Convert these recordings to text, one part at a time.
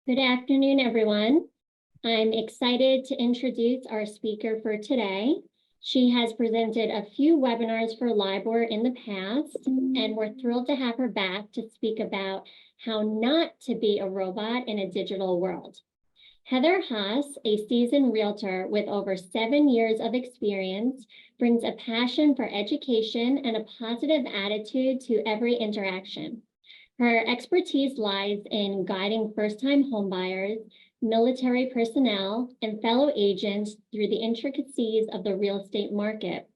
Good afternoon, everyone. I'm excited to introduce our speaker for today. She has presented a few webinars for LIBOR in the past, and we're thrilled to have her back to speak about how not to be a robot in a digital world. Heather Haas, a seasoned realtor with over 7 years of experience, brings a passion for education and a positive attitude to every interaction. Her expertise lies in guiding first-time homebuyers, military personnel, and fellow agents through the intricacies of the real estate market.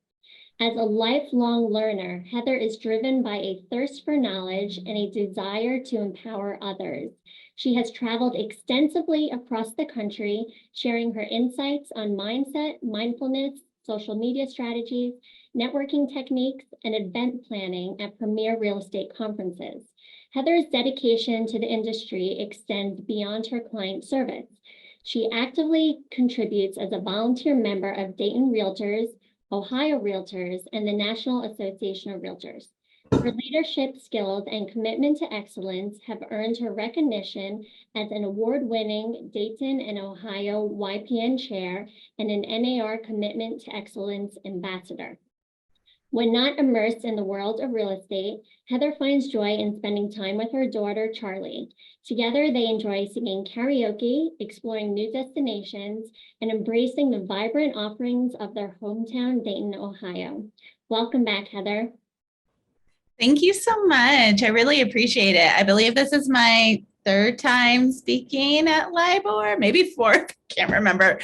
As a lifelong learner, Heather is driven by a thirst for knowledge and a desire to empower others. She has traveled extensively across the country, sharing her insights on mindset, mindfulness, social media strategies, networking techniques, and event planning at premier real estate conferences. Heather's dedication to the industry extends beyond her client service. She actively contributes as a volunteer member of Dayton Realtors, Ohio Realtors, and the National Association of Realtors. Her leadership skills and commitment to excellence have earned her recognition as an award-winning Dayton and Ohio YPN Chair and an NAR Commitment to Excellence Ambassador. When not immersed in the world of real estate, Heather finds joy in spending time with her daughter, Charlie. Together, they enjoy singing karaoke, exploring new destinations, and embracing the vibrant offerings of their hometown, Dayton, Ohio. Welcome back, Heather. Thank you so much. I really appreciate it. I believe this is my third time speaking at LIBOR, maybe fourth, can't remember.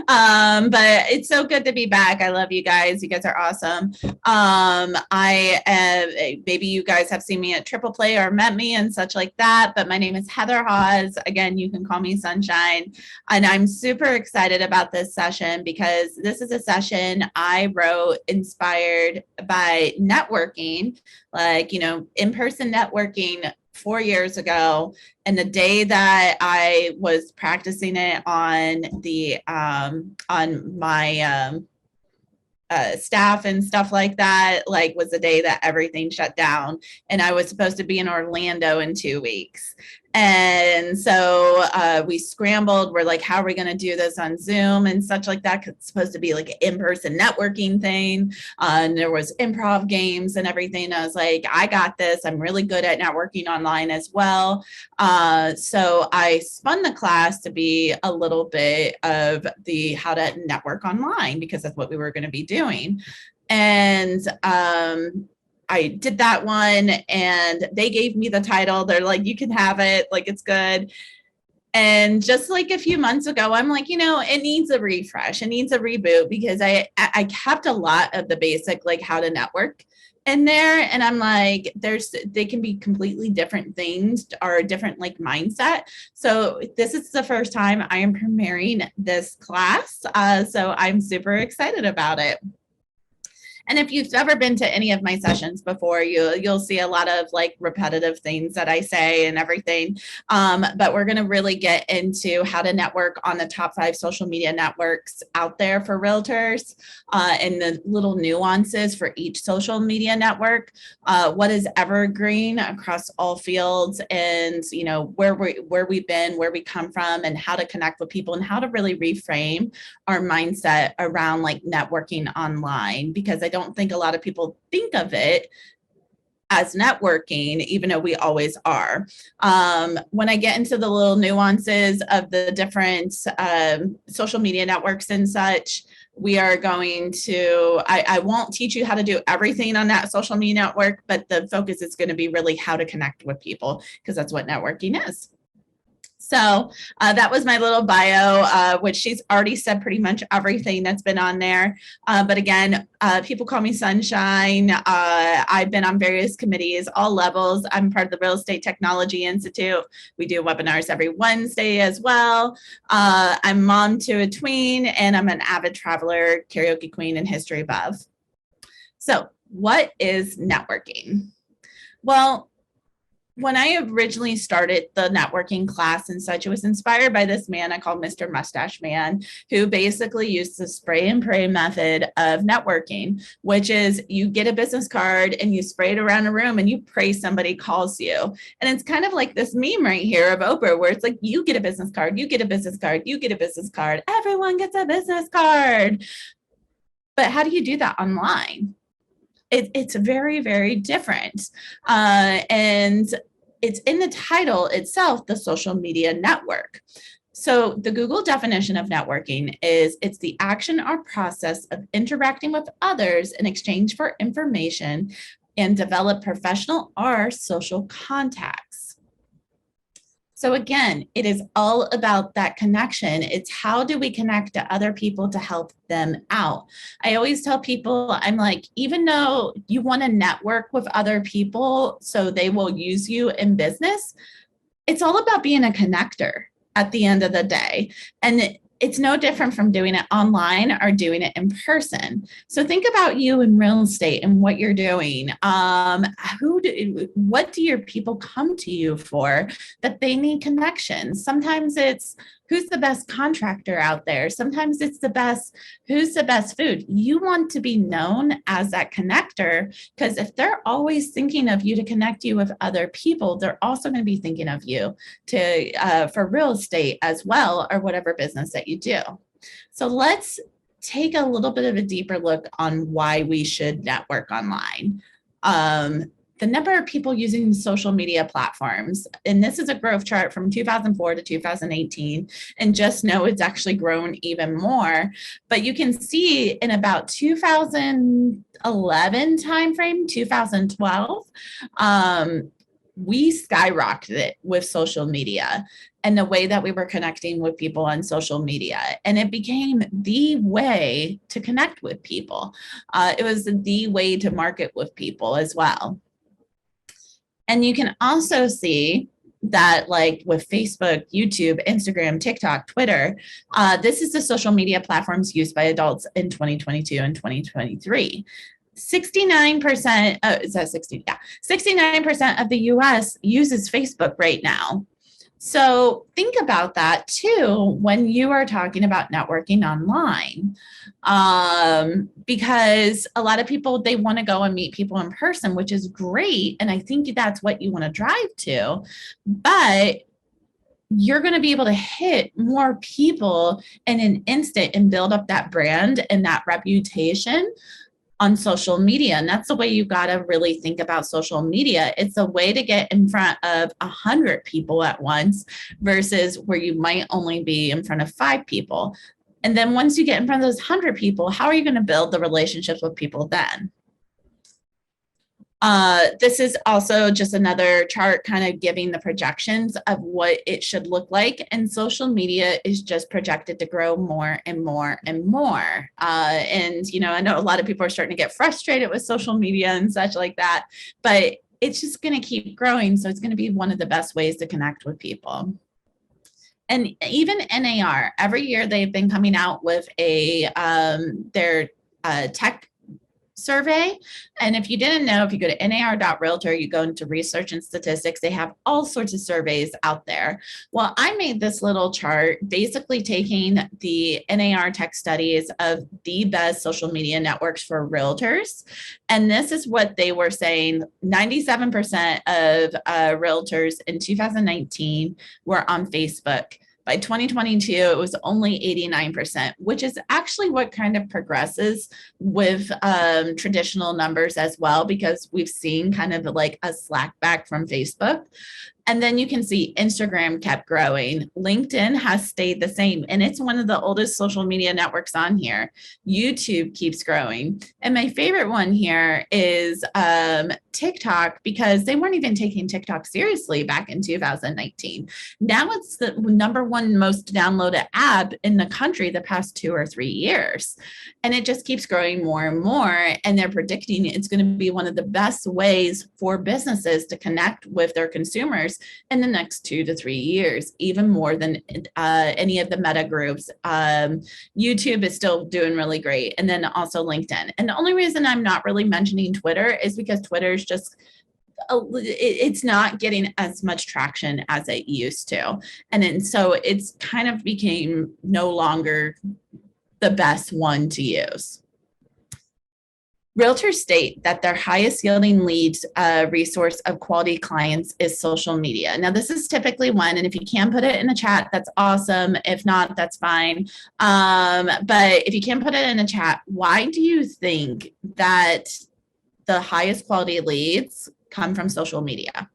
But it's so good to be back. I love you guys. You guys are awesome. Maybe you guys have seen me at Triple Play or met me and such like that, but my name is Heather Haas. Again, you can call me Sunshine. And I'm super excited about this session because this is a session I wrote inspired by networking, like, in-person networking 4 years ago. And the day that I was practicing it on my staff and stuff like that, was the day that everything shut down. And I was supposed to be in Orlando in 2 weeks. And so we scrambled. We're like, how are we going to do this on Zoom and such like that? 'Cause it's supposed to be like an in-person networking thing. And there was improv games and everything. I was like, I got this. I'm really good at networking online as well. So I spun the class to be a little bit of the how to network online because that's what we were going to be doing. And I did that one and they gave me the title. They're like, you can have it. Like, it's good. And just like a few months ago, I'm like, it needs a refresh. It needs a reboot because I kept a lot of the basic, like how to network in there. And I'm like, they can be completely different things or a different like mindset. So this is the first time I am premiering this class. So I'm super excited about it. And if you've ever been to any of my sessions before, you'll see a lot of like repetitive things that I say and everything. But we're going to really get into how to network on the top 5 social media networks out there for realtors and the little nuances for each social media network. What is evergreen across all fields, and where we've been, where we come from, and how to connect with people, and how to really reframe our mindset around like networking online, because I don't think a lot of people think of it as networking, even though we always are. When I get into the little nuances of the different social media networks and such, we are going to, I won't teach you how to do everything on that social media network, but the focus is going to be really how to connect with people, because that's what networking is. So that was my little bio, which she's already said pretty much everything that's been on there. But again, people call me Sunshine. I've been on various committees, all levels. I'm part of the Real Estate Technology Institute. We do webinars every Wednesday as well. I'm mom to a tween, and I'm an avid traveler, karaoke queen, and history buff. So what is networking? Well, when I originally started the networking class and such, it was inspired by this man I call Mr. Mustache Man, who basically used the spray and pray method of networking, which is you get a business card and you spray it around a room and you pray somebody calls you. And it's kind of like this meme right here of Oprah, where it's like, you get a business card, you get a business card, you get a business card, everyone gets a business card. But how do you do that online? It's very, very different. And it's in the title itself, the social media network. So the Google definition of networking is it's the action or process of interacting with others in exchange for information and develop professional or social contacts. So again, it is all about that connection. It's how do we connect to other people to help them out? I always tell people, I'm like, even though you want to network with other people so they will use you in business, it's all about being a connector at the end of the day. And it's no different from doing it online or doing it in person. So think about you in real estate and what you're doing. What do your people come to you for? That they need connections. Sometimes it's who's the best contractor out there. Sometimes it's who's the best food. You want to be known as that connector, because if they're always thinking of you to connect you with other people, they're also going to be thinking of you for real estate as well, or whatever business that you do. So let's take a little bit of a deeper look on why we should network online. The number of people using social media platforms, and this is a growth chart from 2004 to 2018, and just know it's actually grown even more. But you can see in about 2011 timeframe, 2012, we skyrocketed with social media and the way that we were connecting with people on social media. And it became the way to connect with people. It was the way to market with people as well. And you can also see that, like with Facebook, YouTube, Instagram, TikTok, Twitter, this is the social media platforms used by adults in 2022 and 2023. 69%, is that 60? Yeah, 69% of the US uses Facebook right now. So think about that too when you are talking about networking online, because a lot of people, they want to go and meet people in person, which is great. And I think that's what you want to drive to, but you're going to be able to hit more people in an instant and build up that brand and that reputation on social media. And that's the way you got to really think about social media. It's a way to get in front of 100 people at once versus where you might only be in front of 5 people. And then once you get in front of those 100 people, how are you going to build the relationships with people then? This is also just another chart kind of giving the projections of what it should look like. And social media is just projected to grow more and more and more. And, you know, I know a lot of people are starting to get frustrated with social media and such like that, but it's just going to keep growing. So it's going to be one of the best ways to connect with people. And even NAR, every year they've been coming out with their tech survey. And if you didn't know, if you go to nar.realtor, you go into research and statistics, they have all sorts of surveys out there. Well, I made this little chart basically taking the NAR tech studies of the best social media networks for realtors. And this is what they were saying. 97% of realtors in 2019 were on Facebook. By 2022, it was only 89%, which is actually what kind of progresses with traditional numbers as well, because we've seen kind of like a slack back from Facebook. And then you can see Instagram kept growing. LinkedIn has stayed the same, and it's one of the oldest social media networks on here. YouTube keeps growing. And my favorite one here is TikTok, because they weren't even taking TikTok seriously back in 2019. Now it's the #1 most downloaded app in the country the past 2 or 3 years. And it just keeps growing more and more. And they're predicting it's going to be one of the best ways for businesses to connect with their consumers in the next 2 to 3 years, even more than any of the meta groups. YouTube is still doing really great. And then also LinkedIn. And the only reason I'm not really mentioning Twitter is because Twitter is just it's not getting as much traction as it used to. And then so it's kind of became no longer the best one to use. Realtors state that their highest yielding leads resource of quality clients is social media. Now, this is typically one, and if you can put it in the chat, that's awesome. If not, that's fine. But if you can put it in the chat, why do you think that the highest quality leads come from social media?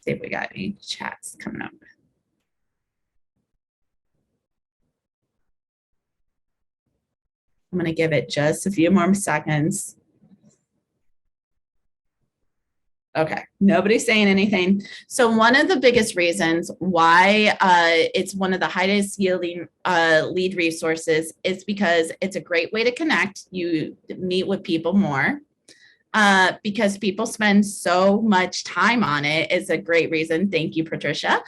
See if we got any chats coming up. I'm going to give it just a few more seconds. Okay, nobody's saying anything. So one of the biggest reasons why it's one of the highest yielding lead resources is because it's a great way to connect. You meet with people more. Because people spend so much time on it is a great reason. Thank you, Patricia.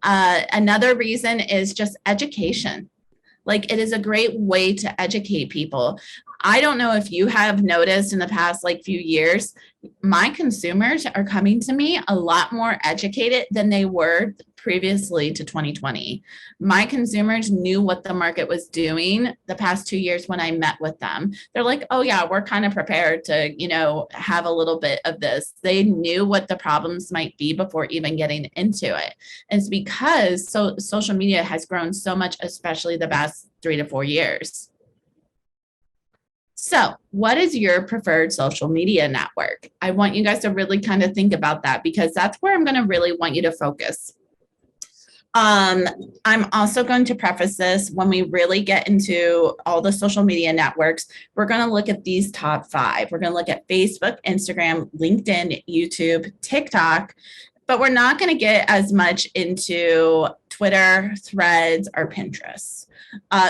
Another reason is just education. Like, it is a great way to educate people. I don't know if you have noticed in the past few years, my consumers are coming to me a lot more educated than they were previously to 2020. My consumers knew what the market was doing the past 2 years when I met with them. They're like, oh yeah, we're kind of prepared to, have a little bit of this. They knew what the problems might be before even getting into it. And it's because social media has grown so much, especially the past 3 to 4 years. So what is your preferred social media network? I want you guys to really kind of think about that, because that's where I'm going to really want you to focus. I'm also going to preface this, when we really get into all the social media networks, we're going to look at these top 5. We're going to look at Facebook, Instagram, LinkedIn, YouTube, TikTok, but we're not going to get as much into Twitter, Threads, or Pinterest.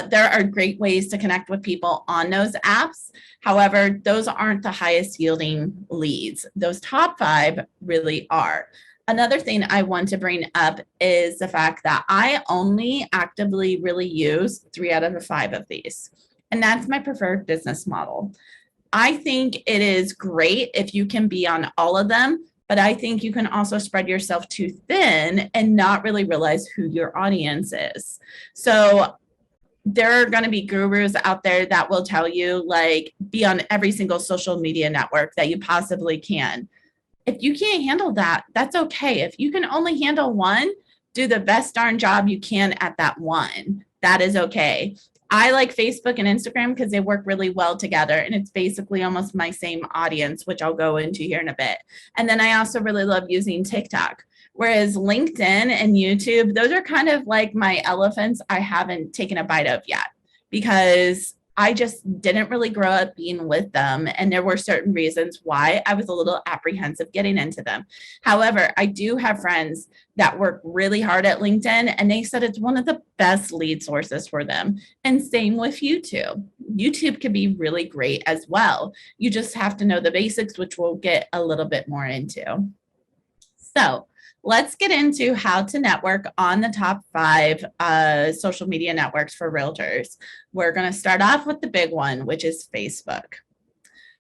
There are great ways to connect with people on those apps. However, those aren't the highest yielding leads. Those top 5 really are. Another thing I want to bring up is the fact that I only actively really use 3 out of the 5 of these. And that's my preferred business model. I think it is great if you can be on all of them, but I think you can also spread yourself too thin and not really realize who your audience is. So there are going to be gurus out there that will tell you, be on every single social media network that you possibly can. If you can't handle that, that's okay. If you can only handle one, do the best darn job you can at that one. That is okay. I like Facebook and Instagram because they work really well together, and it's basically almost my same audience, which I'll go into here in a bit. And then I also really love using TikTok. Whereas LinkedIn and YouTube, those are kind of like my elephants I haven't taken a bite of yet, because I just didn't really grow up being with them. And there were certain reasons why I was a little apprehensive getting into them. However, I do have friends that work really hard at LinkedIn, and they said it's one of the best lead sources for them. And same with YouTube. YouTube can be really great as well. You just have to know the basics, which we'll get a little bit more into. So let's get into how to network on the top 5 social media networks for realtors. We're going to start off with the big one, which is Facebook.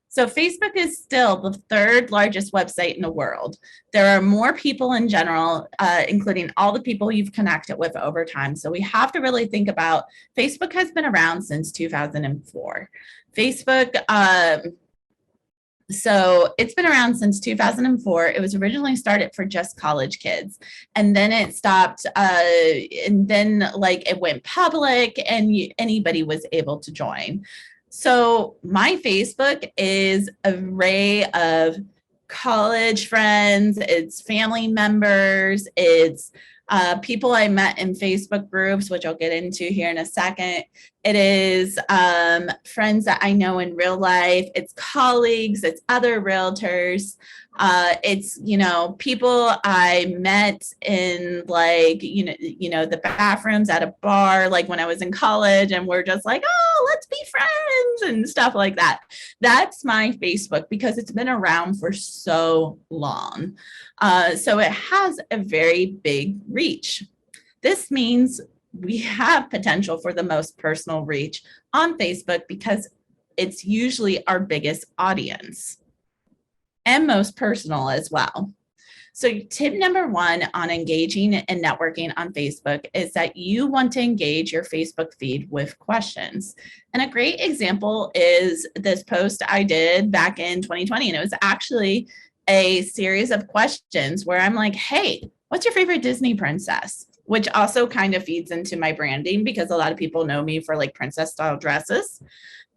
So Facebook is still the 3rd largest website in the world. There are more people in general, including all the people you've connected with over time. So we have to really think about, Facebook has been around since 2004. Facebook, so it's been around since 2004. It was originally started for just college kids, and then it stopped, and then it went public, and anybody was able to join. So my Facebook is an array of college friends, it's family members, it's people I met in Facebook groups, which I'll get into here in a second. It is friends that I know in real life. It's colleagues, it's other realtors. It's, people I met in the bathrooms at a bar, when I was in college, and we're just oh, let's be friends and stuff like that. That's my Facebook, because it's been around for so long. So it has a very big reach. This means we have potential for the most personal reach on Facebook, because it's usually our biggest audience and most personal as well. So tip number one on engaging and networking on Facebook is that you want to engage your Facebook feed with questions. And a great example is this post I did back in 2020. And it was actually a series of questions where I'm like, hey, what's your favorite Disney princess? Which also kind of feeds into my branding because a lot of people know me for like princess style dresses.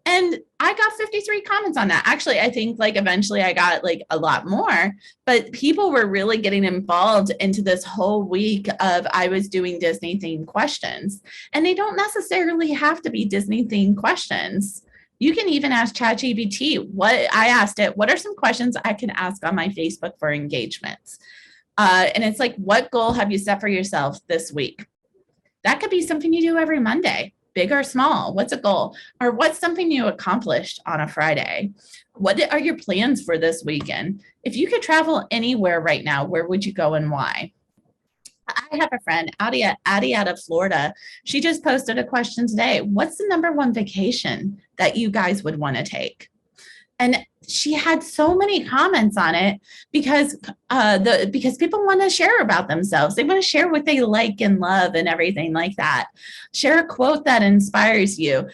And I got 53 comments on that. Actually, I think like eventually I got like a lot more, but people were really getting involved into this whole week of I was doing Disney themed questions. And they don't necessarily have to be Disney themed questions. You can even ask ChatGPT. I asked it, what are some questions I can ask on my Facebook for engagements? And it's like, what goal have you set for yourself this week? That could be something you do every Monday. Big or small, what's a goal? Or what's something you accomplished on a Friday? What are your plans for this weekend? If you could travel anywhere right now, where would you go and why? I have a friend, Addie out of Florida. She just posted a question today. What's the number one vacation that you guys would want to take? And she had so many comments on it because people want to share about themselves. They want to share what they like and love and everything like that. Share a quote that inspires you.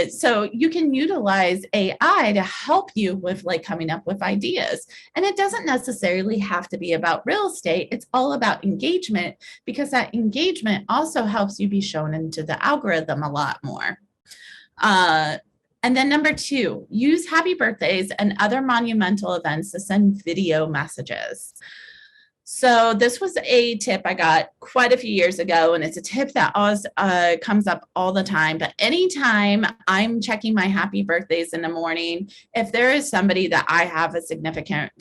So you can utilize AI to help you with like coming up with ideas. And it doesn't necessarily have to be about real estate. It's all about engagement because that engagement also helps you be shown into the algorithm a lot more. And then number two, use happy birthdays and other monumental events to send video messages. So this was a tip I got quite a few years ago, and it's a tip that always comes up all the time. But anytime I'm checking my happy birthdays in the morning, if there is somebody that I have a significant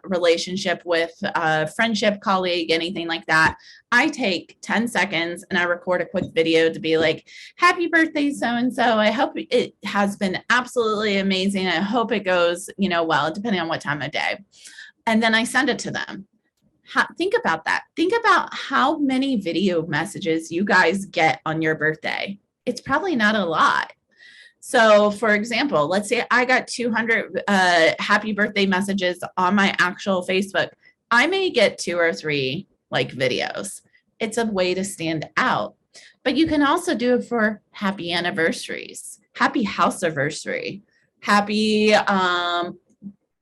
relationship with, a friendship, colleague, anything like that, I take 10 seconds and I record a quick video to be like, happy birthday, so-and-so. I hope it has been absolutely amazing. I hope it goes, well, depending on what time of day. And then I send it to them. Think about that. Think about how many video messages you guys get on your birthday. It's probably not a lot. So for example, let's say I got 200 happy birthday messages on my actual Facebook. I may get 2 or 3 like videos. It's a way to stand out. But you can also do it for happy anniversaries, happy house anniversary, happy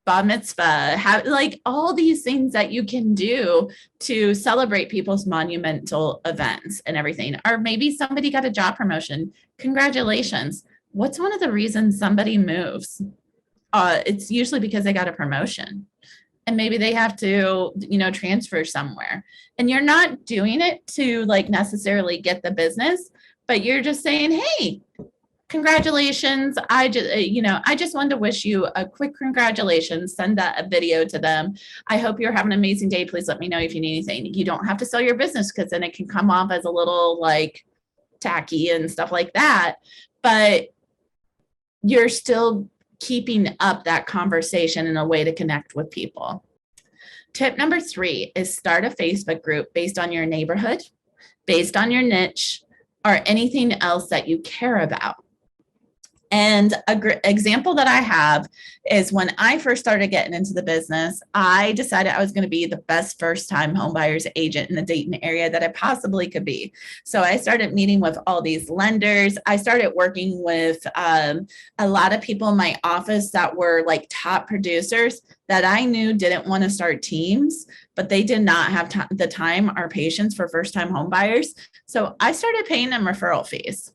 bar mitzvah, like all these things that you can do to celebrate people's monumental events and everything. Or maybe somebody got a job promotion. Congratulations. What's one of the reasons somebody moves? It's usually because they got a promotion. And maybe they have to, transfer somewhere. And you're not doing it to like necessarily get the business, but you're just saying, hey, congratulations. I just wanted to wish you a quick congratulations. Send that a video to them. I hope you're having an amazing day. Please let me know if you need anything. You don't have to sell your business because then it can come off as a little like tacky and stuff like that. But you're still keeping up that conversation in a way to connect with people. Tip number 3 is start a Facebook group based on your neighborhood, based on your niche, or anything else that you care about. And an example that I have is when I first started getting into the business, I decided I was going to be the best first-time homebuyers agent in the Dayton area that I possibly could be. So I started meeting with all these lenders. I started working with a lot of people in my office that were like top producers that I knew didn't want to start teams, but they did not have the time or patience for first-time homebuyers. So I started paying them referral fees.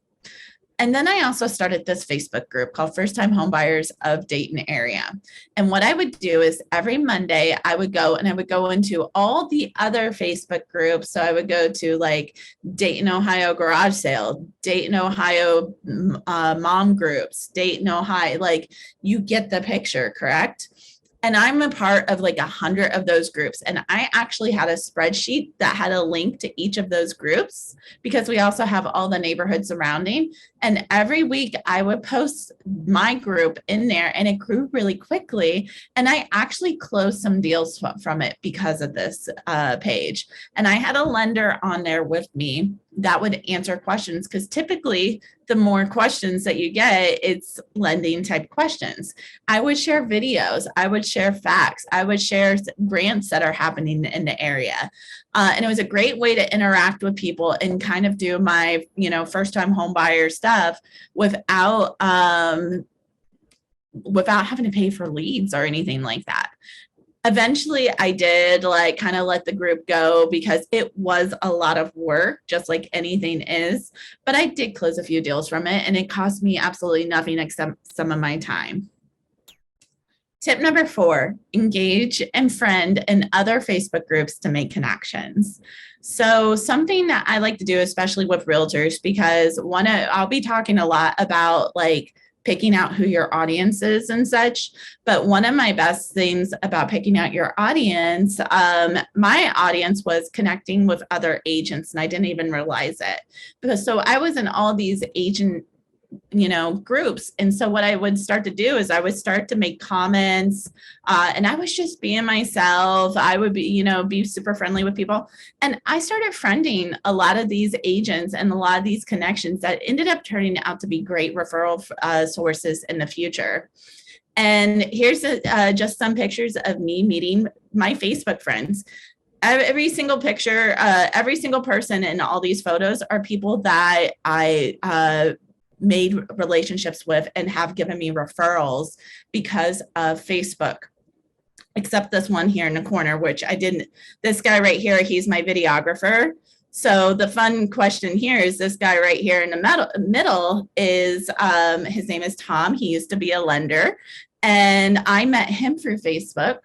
And then I also started this Facebook group called First Time Homebuyers of Dayton Area. And what I would do is every Monday I would go into all the other Facebook groups. So I would go to like Dayton, Ohio garage sale, Dayton, Ohio mom groups, Dayton, Ohio, like you get the picture, correct? And I'm a part of like 100 of those groups. And I actually had a spreadsheet that had a link to each of those groups because we also have all the neighborhoods surrounding. And every week I would post my group in there, and it grew really quickly. And I actually closed some deals from it because of this page. And I had a lender on there with me that would answer questions, because typically the more questions that you get, it's lending type questions. I would share videos, I would share facts, I would share grants that are happening in the area. And it was a great way to interact with people and kind of do my, first time home buyer stuff without having to pay for leads or anything like that. Eventually I did kind of let the group go because it was a lot of work, just like anything is, but I did close a few deals from it, and it cost me absolutely nothing except some of my time. Tip number 4, engage and friend in other Facebook groups to make connections. So something that I like to do, especially with realtors, because I'll be talking a lot about picking out who your audience is and such. But one of my best things about picking out your audience, my audience was connecting with other agents, and I didn't even realize it. So I was in all these agent groups. And so what I would start to do is I would start to make comments, and I was just being myself. I would be super friendly with people. And I started friending a lot of these agents and a lot of these connections that ended up turning out to be great referral sources in the future. And here's just some pictures of me meeting my Facebook friends. Every single picture, every single person in all these photos are people that I made relationships with and have given me referrals because of Facebook, except this one here in the corner, which I didn't. This guy right here, he's my videographer. So the fun question here is this guy right here in the middle is, his name is Tom. He used to be a lender, and I met him through Facebook.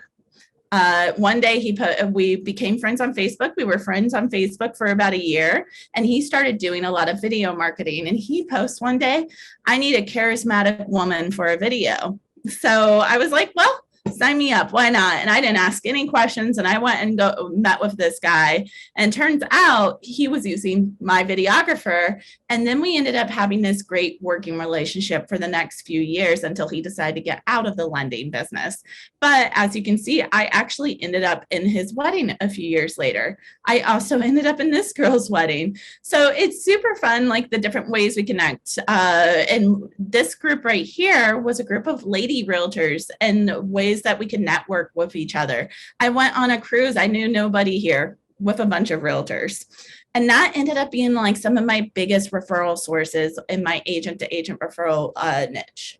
One day we became friends on Facebook. We were friends on Facebook for about a year, and he started doing a lot of video marketing, and he posts one day, I need a charismatic woman for a video. So I was like, well, sign me up. Why not? And I didn't ask any questions. And I went and met with this guy. And turns out he was using my videographer. And then we ended up having this great working relationship for the next few years until he decided to get out of the lending business. But as you can see, I actually ended up in his wedding a few years later. I also ended up in this girl's wedding. So it's super fun, the different ways we connect. And this group right here was a group of lady realtors and ways that we could network with each other. I went on a cruise. I knew nobody here with a bunch of realtors. And that ended up being some of my biggest referral sources in my agent-to-agent referral niche.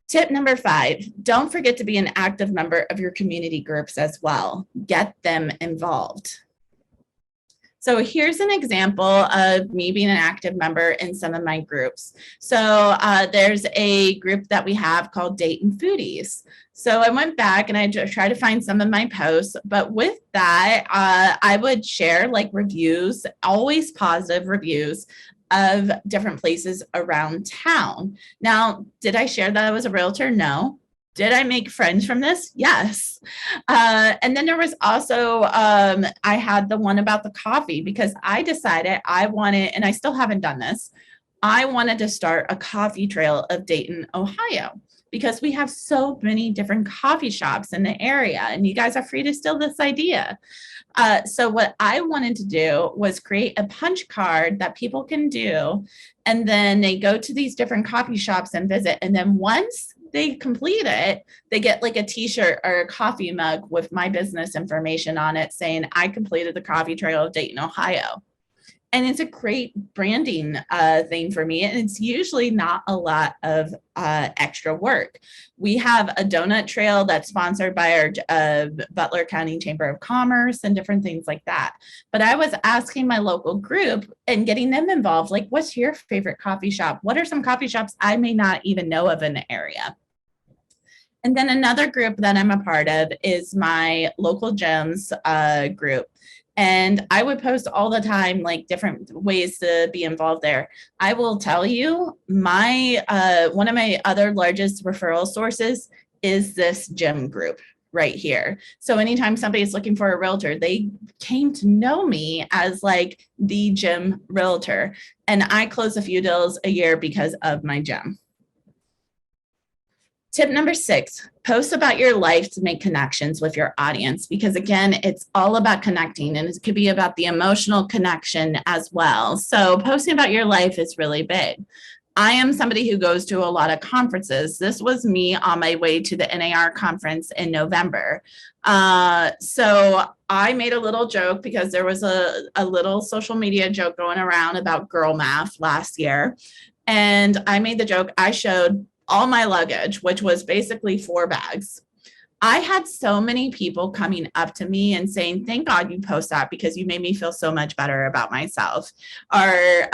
Tip number 5, don't forget to be an active member of your community groups as well. Get them involved. So here's an example of me being an active member in some of my groups. So there's a group that we have called Dayton Foodies. So I went back and I tried to find some of my posts, but with that, I would share reviews, always positive reviews of different places around town. Now, did I share that I was a realtor? No. Did I make friends from this? Yes. And then there was also, I had the one about the coffee because I decided I wanted, and I still haven't done this, I wanted to start a coffee trail of Dayton, Ohio, because we have so many different coffee shops in the area, and you guys are free to steal this idea. So what I wanted to do was create a punch card that people can do, and then they go to these different coffee shops and visit. And then once they complete it, they get a t-shirt or a coffee mug with my business information on it saying, I completed the coffee trail of Dayton, Ohio. And it's a great branding thing for me. And it's usually not a lot of extra work. We have a donut trail that's sponsored by our Butler County Chamber of Commerce and different things like that. But I was asking my local group and getting them involved, what's your favorite coffee shop? What are some coffee shops I may not even know of in the area? And then another group that I'm a part of is my local gems group. And I would post all the time, different ways to be involved there. I will tell you, one of my other largest referral sources is this gym group right here. So anytime somebody is looking for a realtor, they came to know me as like the gym realtor. And I close a few deals a year because of my gym. Tip number 6, post about your life to make connections with your audience, because again, it's all about connecting, and it could be about the emotional connection as well. So posting about your life is really big. I am somebody who goes to a lot of conferences. This was me on my way to the NAR conference in November. So I made a little joke because there was a little social media joke going around about girl math last year. And I made the joke, I showed all my luggage, which was basically 4 bags. I had so many people coming up to me and saying, thank God you post that because you made me feel so much better about myself. Or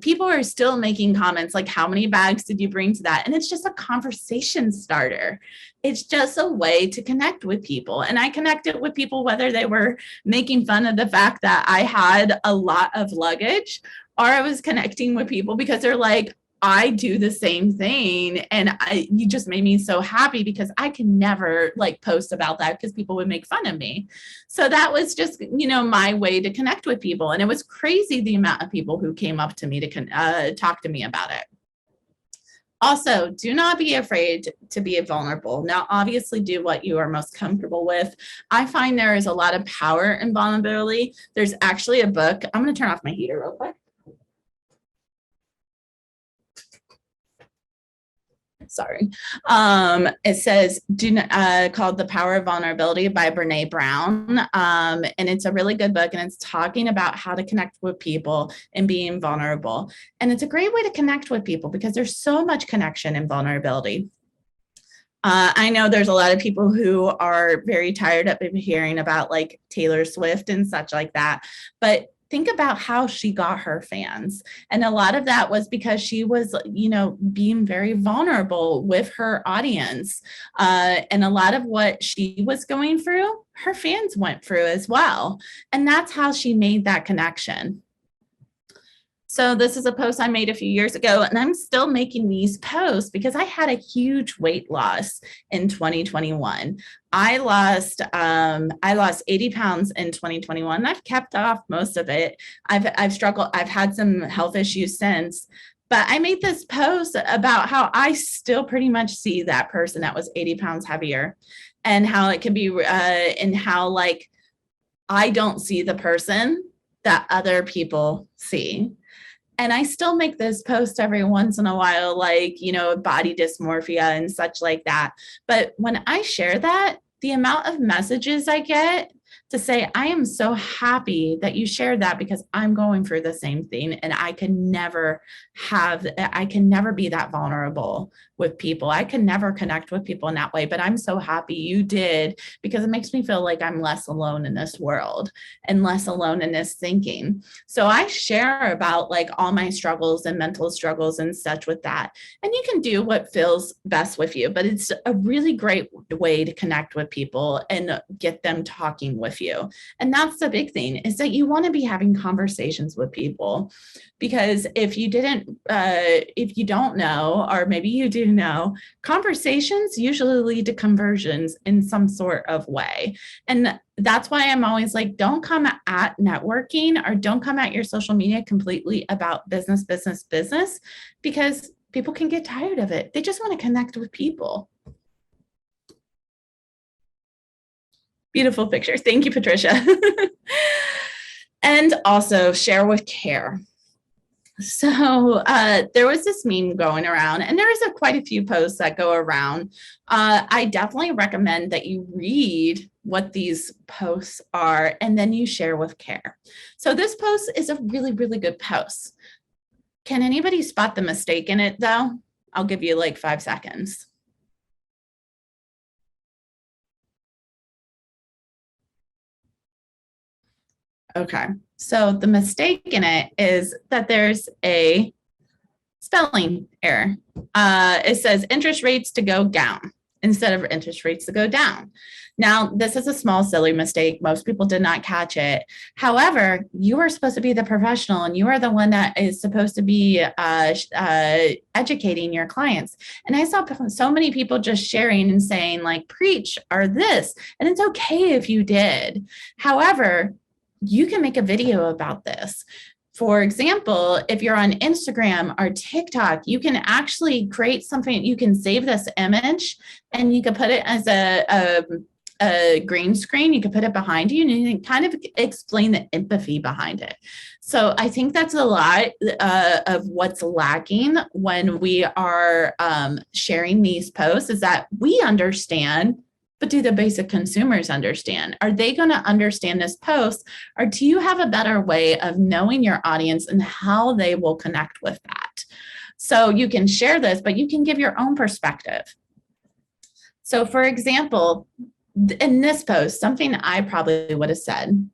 people are still making comments like, how many bags did you bring to that? And it's just a conversation starter. It's just a way to connect with people. And I connected with people, whether they were making fun of the fact that I had a lot of luggage, or I was connecting with people because they're like, I do the same thing. And you just made me so happy because I can never like post about that because people would make fun of me. So that was just, my way to connect with people. And it was crazy the amount of people who came up to me to talk to me about it. Also, do not be afraid to be vulnerable. Now, obviously, do what you are most comfortable with. I find there is a lot of power in vulnerability. There's actually a book. I'm going to turn off my heater real quick. Sorry. It says called The Power of Vulnerability by Brene Brown. And it's a really good book, and it's talking about how to connect with people and being vulnerable. And it's a great way to connect with people because there's so much connection in vulnerability. I know there's a lot of people who are very tired of hearing about like Taylor Swift and such like that, but think about how she got her fans. And a lot of that was because she was, being very vulnerable with her audience. And a lot of what she was going through, her fans went through as well. And that's how she made that connection. So this is a post I made a few years ago, and I'm still making these posts because I had a huge weight loss in 2021. I lost 80 pounds in 2021. I've kept off most of it. I've struggled. I've had some health issues since, but I made this post about how I still pretty much see that person that was 80 pounds heavier, and how it can be, and how like I don't see the person that other people see. And I still make this post every once in a while, like, body dysmorphia and such like that. But when I share that, the amount of messages I get to say, I am so happy that you shared that because I'm going through the same thing. And I can never be that vulnerable with people. I can never connect with people in that way, but I'm so happy you did because it makes me feel like I'm less alone in this world and less alone in this thinking. So I share about like all my struggles and mental struggles and such with that. And you can do what feels best with you, but it's a really great way to connect with people and get them talking with you. And that's the big thing, is that you want to be having conversations with people, because if you don't know, or maybe you do know, conversations usually lead to conversions in some sort of way. And that's why I'm always like, don't come at networking or don't come at your social media completely about business, because people can get tired of it. They just want to connect with people. Beautiful picture. Thank you, Patricia. And also share with care. So there was this meme going around, and there's quite a few posts that go around. I definitely recommend that you read what these posts are and then you share with care. So this post is a really, really good post. Can anybody spot the mistake in it though? I'll give you like 5 seconds. Okay, so the mistake in it is that there's a spelling error. It says interest rates to go down. instead of interest rates to go down. Now, this is a small, silly mistake. Most people did not catch it. However, you are supposed to be the professional and you are the one that is supposed to be educating your clients. And I saw so many people just sharing and saying like, preach or this, and it's okay if you did. However, you can make a video about this. For example, if you're on Instagram or TikTok, you can actually create something. You can save this image and you can put it as a green screen. You can put it behind you and you can kind of explain the empathy behind it. So I think that's a lot of what's lacking when we are sharing these posts, is that we understand, but do the basic consumers understand? Are they going to understand this post? Or do you have a better way of knowing your audience and how they will connect with that? So you can share this, but you can give your own perspective. So for example, in this post, something I probably would have said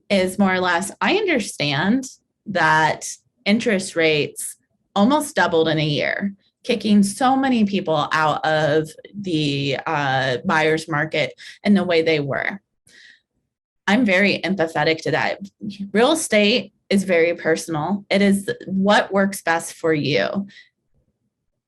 is more or less, I understand that interest rates almost doubled in a year, kicking so many people out of the buyer's market in the way they were. I'm very empathetic to that. Real estate is very personal. It is what works best for you.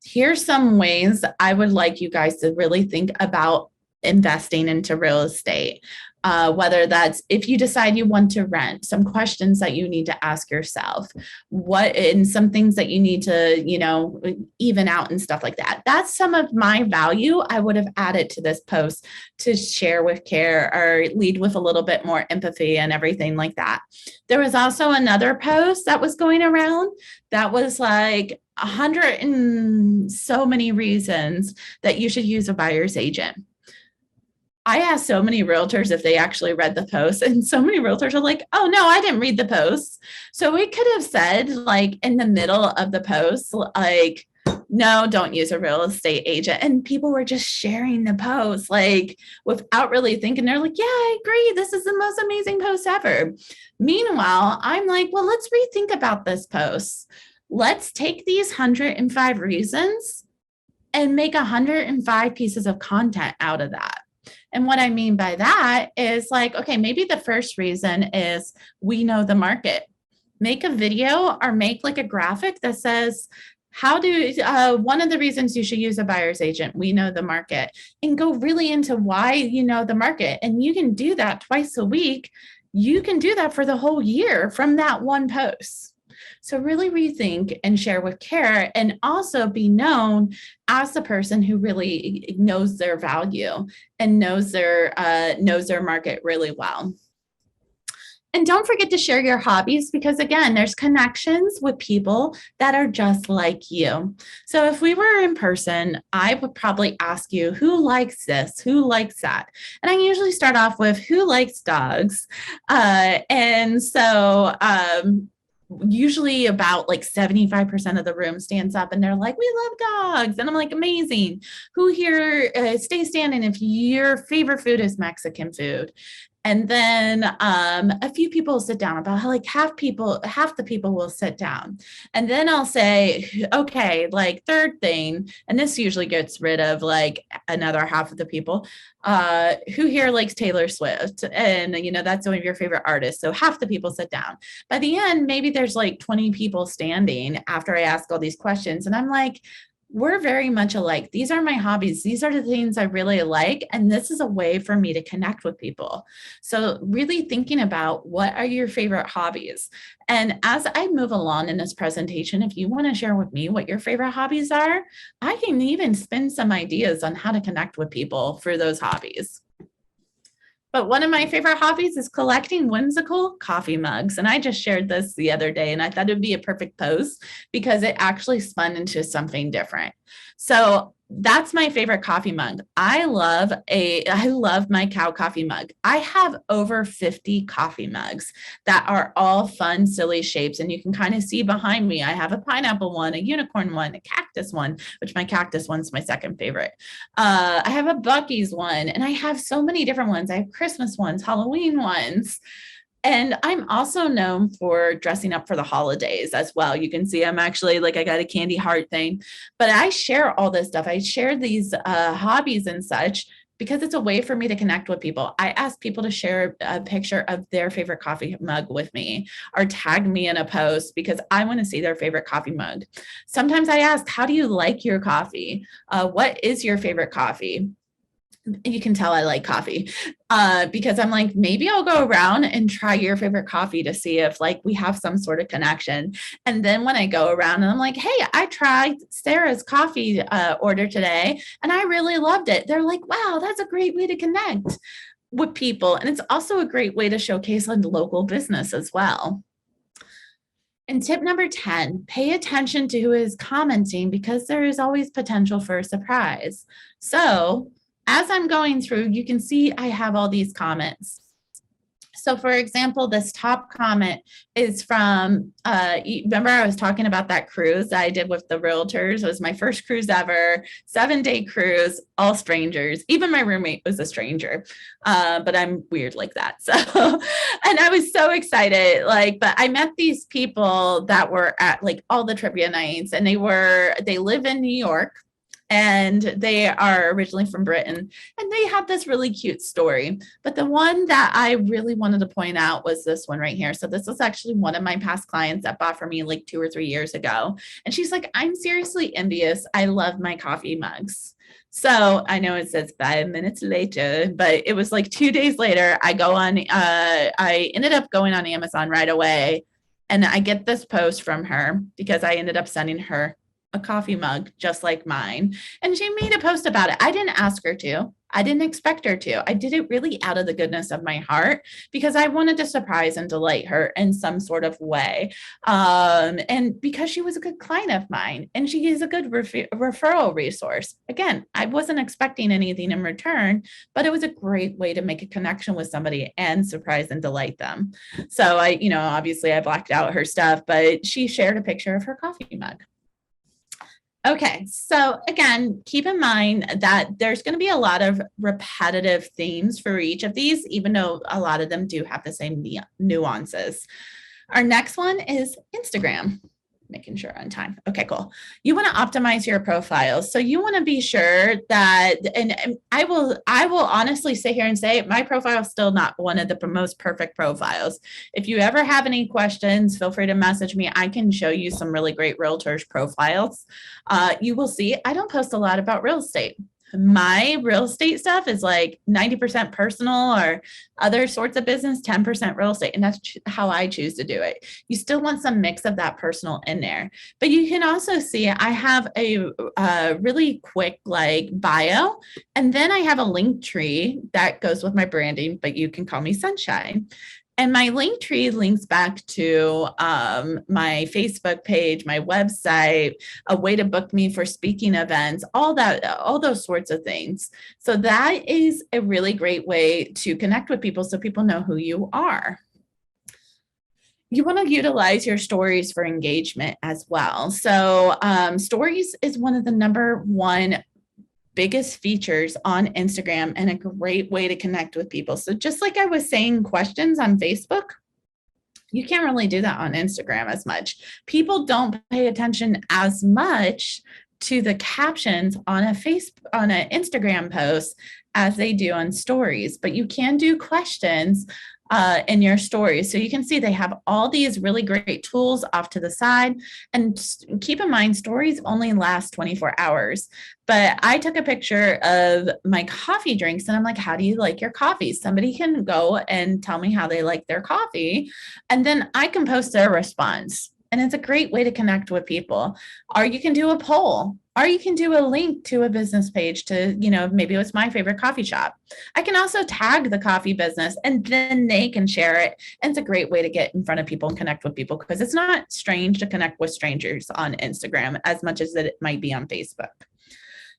Here's some ways I would like you guys to really think about investing into real estate. Whether that's if you decide you want to rent, some questions that you need to ask yourself, and some things that you need to, even out and stuff like that. That's some of my value I would have added to this post to share with care or lead with a little bit more empathy and everything like that. There was also another post that was going around that was like 100 and so many reasons that you should use a buyer's agent. I asked so many realtors if they actually read the post, and so many realtors are like, oh no, I didn't read the post. So we could have said like in the middle of the post, like, no, don't use a real estate agent. And people were just sharing the post like without really thinking. They're like, yeah, I agree. This is the most amazing post ever. Meanwhile, I'm like, well, let's rethink about this post. Let's take these 105 reasons and make 105 pieces of content out of that. And what I mean by that is like, okay, maybe the first reason is we know the market. Make a video or make like a graphic that says, one of the reasons you should use a buyer's agent, we know the market, and go really into why you know the market. And you can do that twice a week. You can do that for the whole year from that one post. So really rethink and share with care, and also be known as the person who really knows their value and knows their market really well. And don't forget to share your hobbies, because again, there's connections with people that are just like you. So if we were in person, I would probably ask you, who likes this? Who likes that? And I usually start off with who likes dogs. Usually about like 75% of the room stands up and they're like, we love dogs. And I'm like, amazing. Who here stay standing if your favorite food is Mexican food? And then a few people sit down, about like half the people will sit down. And then I'll say, okay, like third thing, and this usually gets rid of like another half of the people, who here likes Taylor Swift? And, that's one of your favorite artists. So half the people sit down. By the end, maybe there's like 20 people standing after I ask all these questions. And I'm like, we're very much alike. These are my hobbies. These are the things I really like. And this is a way for me to connect with people. So really thinking about what are your favorite hobbies. And as I move along in this presentation, if you want to share with me what your favorite hobbies are, I can even spin some ideas on how to connect with people for those hobbies. But one of my favorite hobbies is collecting whimsical coffee mugs. And I just shared this the other day, and I thought it'd be a perfect post because it actually spun into something different. So that's my favorite coffee mug. I love my cow coffee mug. I have over 50 coffee mugs that are all fun, silly shapes. And you can kind of see behind me, I have a pineapple one, a unicorn one, a cactus one, which my cactus one's my second favorite. I have a Buc-ee's one, and I have so many different ones. I have Christmas ones, Halloween ones. And I'm also known for dressing up for the holidays as well. You can see I'm actually like, I got a candy heart thing, but I share all this stuff. I share these hobbies and such because it's a way for me to connect with people. I ask people to share a picture of their favorite coffee mug with me or tag me in a post because I want to see their favorite coffee mug. Sometimes I ask, how do you like your coffee? What is your favorite coffee? You can tell I like coffee because I'm like, maybe I'll go around and try your favorite coffee to see if like we have some sort of connection. And then when I go around and I'm like, hey, I tried Sarah's coffee order today and I really loved it. They're like, wow, that's a great way to connect with people. And it's also a great way to showcase a local business as well. And tip number 10, pay attention to who is commenting because there is always potential for a surprise. So as I'm going through, you can see I have all these comments. So for example, this top comment is from, remember I was talking about that cruise that I did with the realtors. It was my first cruise ever, 7-day cruise, all strangers. Even my roommate was a stranger, but I'm weird like that. So, and I was so excited, like, but I met these people that were at like all the trivia nights and they live in New York. And they are originally from Britain, and they have this really cute story. But the one that I really wanted to point out was this one right here. So this was actually one of my past clients that bought for me like 2 or 3 years ago. And she's like, I'm seriously envious. I love my coffee mugs. So I know it says 5 minutes later, but it was like 2 days later. I ended up going on Amazon right away. And I get this post from her because I ended up sending her a coffee mug just like mine. And she made a post about it. I didn't ask her to. I didn't expect her to. I did it really out of the goodness of my heart because I wanted to surprise and delight her in some sort of way. And because she was a good client of mine and she is a good referral resource. Again, I wasn't expecting anything in return, but it was a great way to make a connection with somebody and surprise and delight them. So obviously I blacked out her stuff, but she shared a picture of her coffee mug. Okay, so again, keep in mind that there's going to be a lot of repetitive themes for each of these, even though a lot of them do have the same nuances. Our next one is Instagram. Making sure on time. Okay, cool. You want to optimize your profiles. So you want to be sure that, and I will honestly sit here and say my profile is still not one of the most perfect profiles. If you ever have any questions, feel free to message me. I can show you some really great realtors profiles. You will see I don't post a lot about real estate. My real estate stuff is like 90% personal or other sorts of business, 10% real estate. And that's how I choose to do it. You still want some mix of that personal in there. But you can also see I have a really quick like bio. And then I have a link tree that goes with my branding, but you can call me Sunshine. And my link tree links back to my Facebook page, my website, a way to book me for speaking events, all those sorts of things. So that is a really great way to connect with people so people know who you are. You want to utilize your stories for engagement as well. So stories is one of the number one biggest features on Instagram and a great way to connect with people. So just like I was saying, questions on Facebook, you can't really do that on Instagram as much. People don't pay attention as much to the captions on an Instagram post as they do on stories, but you can do questions in your stories. So you can see they have all these really great tools off to the side. And keep in mind, stories only last 24 hours. But I took a picture of my coffee drinks and I'm like, how do you like your coffee? Somebody can go and tell me how they like their coffee. And then I can post their response. And it's a great way to connect with people. Or you can do a poll, or you can do a link to a business page to, maybe it was my favorite coffee shop. I can also tag the coffee business and then they can share it. And it's a great way to get in front of people and connect with people because it's not strange to connect with strangers on Instagram as much as it might be on Facebook.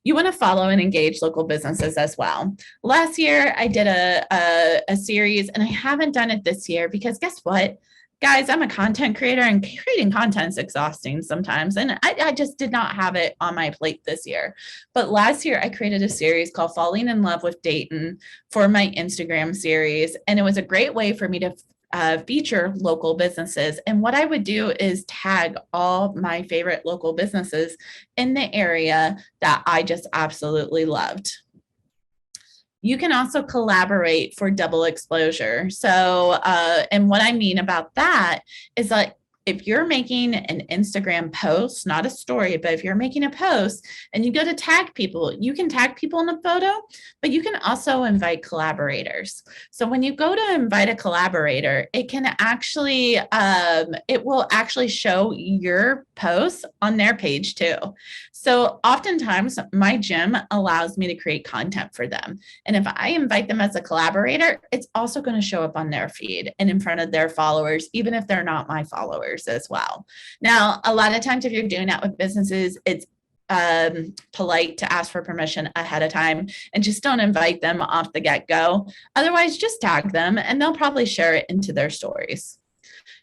You want to follow and engage local businesses as well. Last year, I did a series, and I haven't done it this year because guess what? Guys, I'm a content creator and creating content is exhausting sometimes. And I just did not have it on my plate this year. But last year, I created a series called Falling in Love with Dayton for my Instagram series. And it was a great way for me to feature local businesses. And what I would do is tag all my favorite local businesses in the area that I just absolutely loved. You can also collaborate for double exposure. So, and what I mean about that is that if you're making an Instagram post, not a story, but if you're making a post and you go to tag people, you can tag people in a photo, but you can also invite collaborators. So when you go to invite a collaborator, it can actually, it will actually show your posts on their page too. So oftentimes my gym allows me to create content for them. And if I invite them as a collaborator, it's also going to show up on their feed and in front of their followers, even if they're not my followers as well. Now, a lot of times if you're doing that with businesses, it's polite to ask for permission ahead of time and just don't invite them off the get-go. Otherwise, just tag them and they'll probably share it into their stories.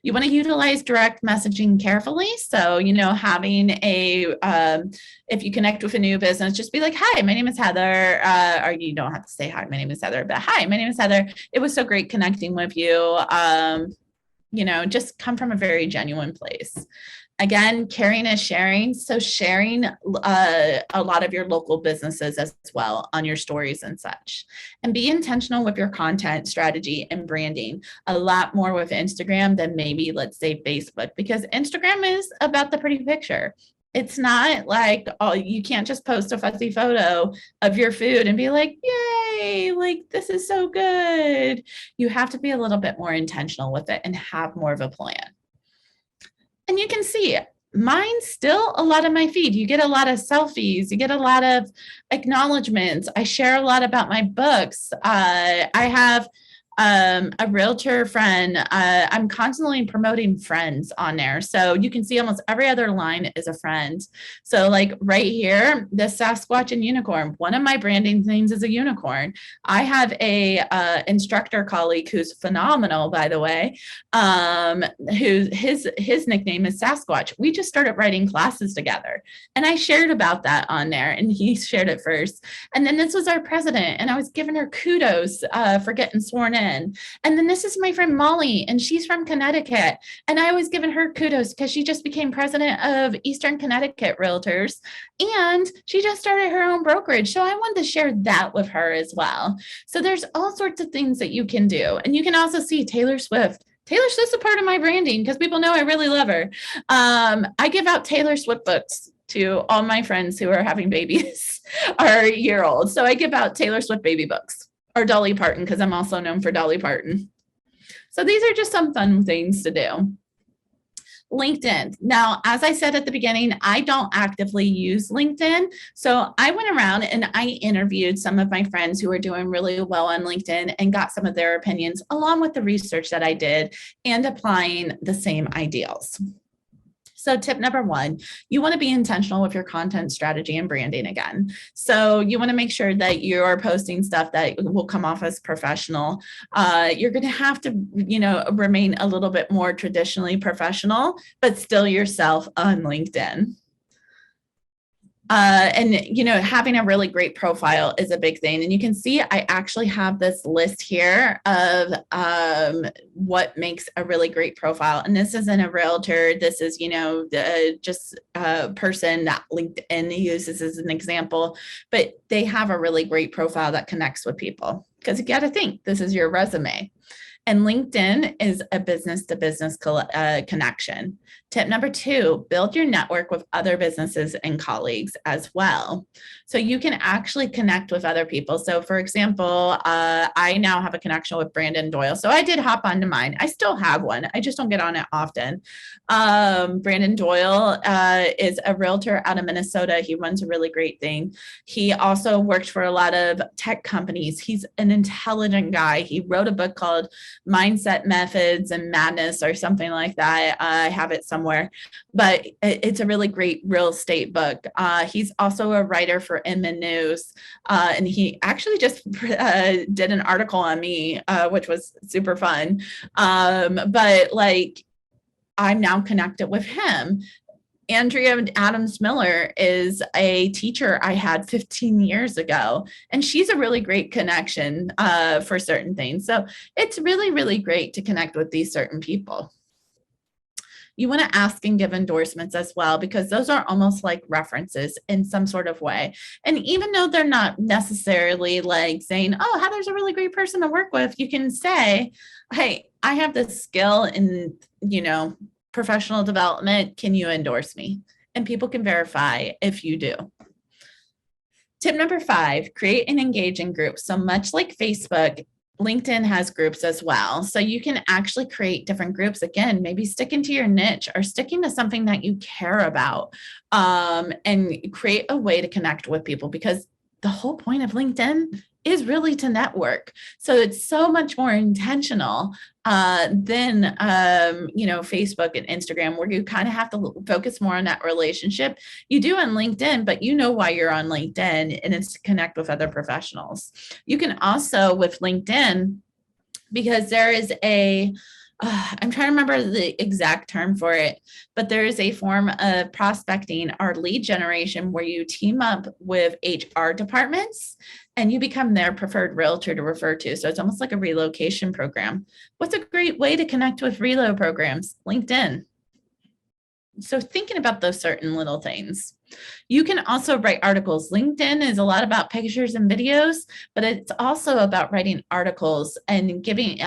You want to utilize direct messaging carefully. So, having if you connect with a new business, just be like, hi, my name is Heather. Or you don't have to say, hi, my name is Heather, but hi, my name is Heather. It was so great connecting with you. Just come from a very genuine place. Again, caring is sharing. So sharing a lot of your local businesses as well on your stories and such. And be intentional with your content strategy and branding. A lot more with Instagram than maybe, let's say, Facebook, because Instagram is about the pretty picture. It's not like, oh, you can't just post a fuzzy photo of your food and be like, yay, like this is so good. You have to be a little bit more intentional with it and have more of a plan. And you can see mine still a lot of my feed. You get a lot of selfies, you get a lot of acknowledgments. I share a lot about my books. I have a realtor friend. I'm constantly promoting friends on there. So you can see almost every other line is a friend. So like right here, the Sasquatch and unicorn, one of my branding things is a unicorn. I have a instructor colleague who's phenomenal, by the way, who his nickname is Sasquatch. We just started writing classes together and I shared about that on there and he shared it first. And then this was our president and I was giving her kudos for getting sworn in. And then this is my friend Molly, and she's from Connecticut. And I was giving her kudos because she just became president of Eastern Connecticut Realtors. And she just started her own brokerage. So I wanted to share that with her as well. So there's all sorts of things that you can do. And you can also see Taylor Swift. Taylor Swift's a part of my branding because people know I really love her. I give out Taylor Swift books to all my friends who are having babies or year-olds. So I give out Taylor Swift baby books. Or Dolly Parton, because I'm also known for Dolly Parton. So these are just some fun things to do. LinkedIn. Now, as I said at the beginning, I don't actively use LinkedIn. So I went around and I interviewed some of my friends who are doing really well on LinkedIn and got some of their opinions along with the research that I did and applying the same ideals. So tip number one, you want to be intentional with your content strategy and branding again. So you want to make sure that you're posting stuff that will come off as professional. You're going to have to, remain a little bit more traditionally professional, but still yourself on LinkedIn. And having a really great profile is a big thing. And you can see I actually have this list here of what makes a really great profile. And this isn't a realtor. This is, just a person that LinkedIn uses as an example. But they have a really great profile that connects with people. Because you got to think, this is your resume. And LinkedIn is a business-to-business connection. Tip number two, build your network with other businesses and colleagues as well. So you can actually connect with other people. So for example, I now have a connection with Brandon Doyle. So I did hop onto mine. I still have one. I just don't get on it often. Brandon Doyle is a realtor out of Minnesota. He runs a really great thing. He also worked for a lot of tech companies. He's an intelligent guy. He wrote a book called Mindset Methods and Madness or something like that. I have it somewhere, but it's a really great real estate book. He's also a writer for Inman News, and he actually just did an article on me, which was super fun. But like, I'm now connected with him. Andrea Adams Miller is a teacher I had 15 years ago, and she's a really great connection for certain things. So it's really, really great to connect with these certain people. You want to ask and give endorsements as well, because those are almost like references in some sort of way. And even though they're not necessarily like saying, oh, Heather's a really great person to work with, you can say, hey, I have this skill in, professional development. Can you endorse me? And people can verify if you do. Tip number 5, create and engage in groups. So much like Facebook, LinkedIn has groups as well. So you can actually create different groups. Again, maybe sticking to your niche or sticking to something that you care about, and create a way to connect with people, because the whole point of LinkedIn is really to network. So it's so much more intentional than Facebook and Instagram, where you kind of have to focus more on that relationship. You do on LinkedIn, but you know why you're on LinkedIn, and it's to connect with other professionals. You can also, with LinkedIn, because there is I'm trying to remember the exact term for it, but there is a form of prospecting or lead generation where you team up with HR departments and you become their preferred realtor to refer to. So it's almost like a relocation program. What's a great way to connect with relo programs? LinkedIn. So thinking about those certain little things. You can also write articles. LinkedIn is a lot about pictures and videos, but it's also about writing articles and giving,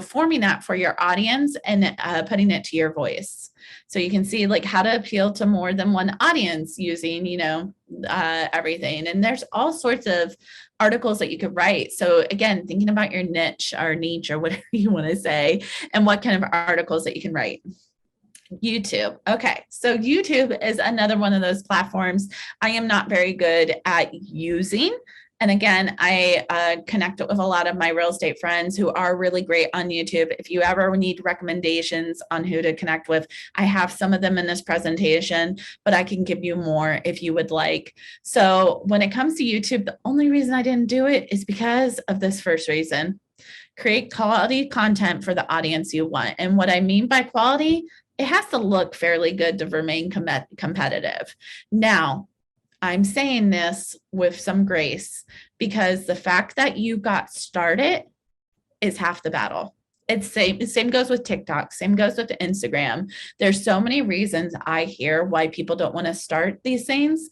forming that for your audience and putting it to your voice. So you can see like how to appeal to more than one audience using, everything. And there's all sorts of articles that you could write. So again, thinking about your niche or whatever you want to say, and what kind of articles that you can write. YouTube. Okay. So YouTube is another one of those platforms I am not very good at using. And again, I connect with a lot of my real estate friends who are really great on YouTube. If you ever need recommendations on who to connect with, I have some of them in this presentation, but I can give you more if you would like. So when it comes to YouTube, the only reason I didn't do it is because of this first reason. Create quality content for the audience you want. And what I mean by quality, it has to look fairly good to remain competitive. Now, I'm saying this with some grace, because the fact that you got started is half the battle. It's same goes with TikTok, same goes with Instagram. There's so many reasons I hear why people don't want to start these things.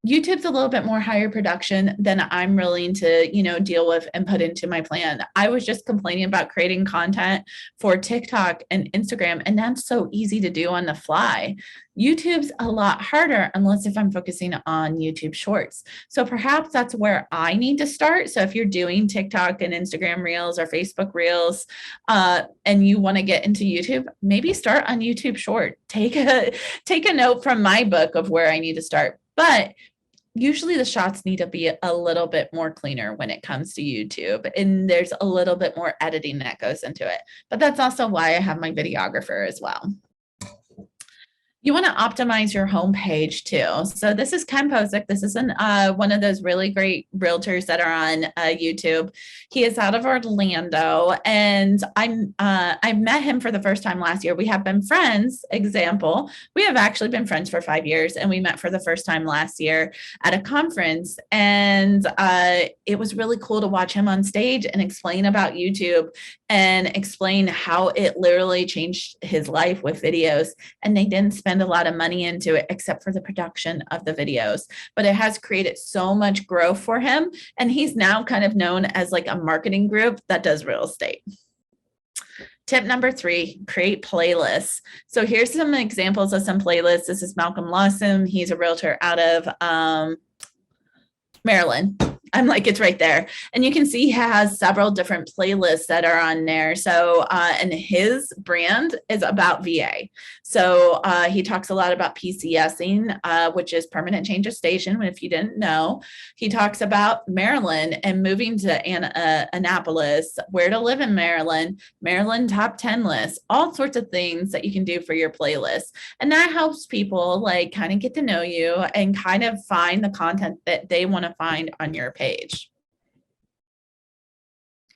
YouTube's a little bit more higher production than I'm willing to, deal with and put into my plan. I was just complaining about creating content for TikTok and Instagram, and that's so easy to do on the fly. YouTube's a lot harder unless if I'm focusing on YouTube Shorts. So perhaps that's where I need to start. So if you're doing TikTok and Instagram Reels or Facebook Reels, and you want to get into YouTube, maybe start on YouTube Short. Take a note from my book of where I need to start. But usually the shots need to be a little bit more cleaner when it comes to YouTube, and there's a little bit more editing that goes into it. But that's also why I have my videographer as well. You want to optimize your homepage too. So this is Ken Posick. This is one of those really great realtors that are on YouTube. He is out of Orlando, and I met him for the first time last year. We have been friends. Example, we have actually been friends for 5 years, and we met for the first time last year at a conference. And it was really cool to watch him on stage and explain about YouTube and explain how it literally changed his life with videos. And they didn't spend a lot of money into it except for the production of the videos, but it has created so much growth for him. And he's now kind of known as like a marketing group that does real estate. Tip number 3, create playlists. So here's some examples of some playlists. This is Malcolm Lawson. He's a realtor out of Maryland. I'm like, it's right there. And you can see he has several different playlists that are on there. So, and his brand is about VA. So he talks a lot about PCSing, which is permanent change of station. If you didn't know, he talks about Maryland and moving to Annapolis, where to live in Maryland, Maryland top 10 lists, all sorts of things that you can do for your playlist. And that helps people like kind of get to know you and kind of find the content that they want to find on your page.